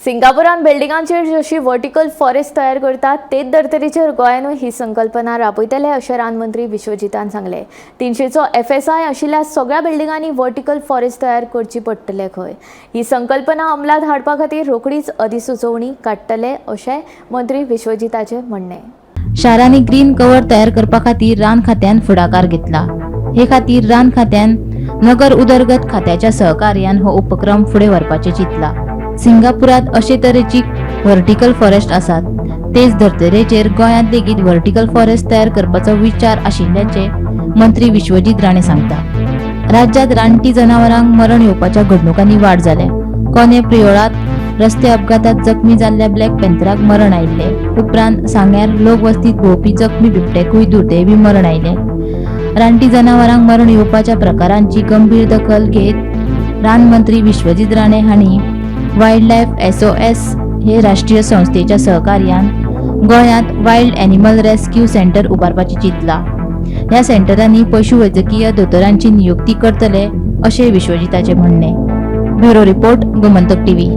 सिंगापुरान बिल्डिंगांचेर जशी vertical forest तयार करतात तेच धर्तरेचेर गोंयानूय ही संकल्पना राबयतले अशें रानमंत्री विश्वजितान सांगले। 300चो FSI आशिल्ल्या सगळ्या बिल्डिंगांनी वर्टिकल फॉरेस्ट तयार करची पडटले खंय। ही संकल्पना अंमलात हाडपा खातीर रोखडीच अधिसुचोवणी काडटले अशें मंत्री विश्वजिताचें म्हणणें। शारांनी ग्रीन कवर तयार करपा खातीर रान खात्यान फुडाकार घेतला। हे खातीर रान खात्यान नगर उदरगत खात्याच्या सहकार्यान हो उपक्रम फुडें व्हरपाचें चिंतला। सिंगापुरात अशे तरेची वर्टिकल फॉरेस्ट आसात, तेच धर्तरेचेर गोंयांत लेगीत वर्टिकल फॉरेस्ट तयार करपाचो विचार आशिल्ल्याचे मंत्री विश्वजीत राणे सांगता। राज्यांत रानटी जनावरांक मरण येवपाच्या घडणुकांनी वाड जाल्या। कोने प्रियोळात रस्ते अपघातात जखमी जाल्ल्या ब्लॅक पॅन्थराक मरण आयिल्ले, उपरांत सांग्यार लोकवस्तीत भोंवपी जखमी बिबट्याकूय दुर्दैवी मरण आयले। रानटी जनावरांक मरण येवपाच्या प्रकारांची गंभीर दखल घेत रानमंत्री विश्वजीत राणे हांणी वायल्ड लायफ SOS हे राष्ट्रीय संस्थेच्या सहकार्यान गोंयांत वायल्ड एनिमल रेस्क्यू सेंटर उबारपाची चिंतला। ह्या सेंटरांनी पशुवैजकीय दोतोरांची नियुक्ती करतले अशें विश्वजिताचें म्हणणें। Bureau report, Gomantak TV।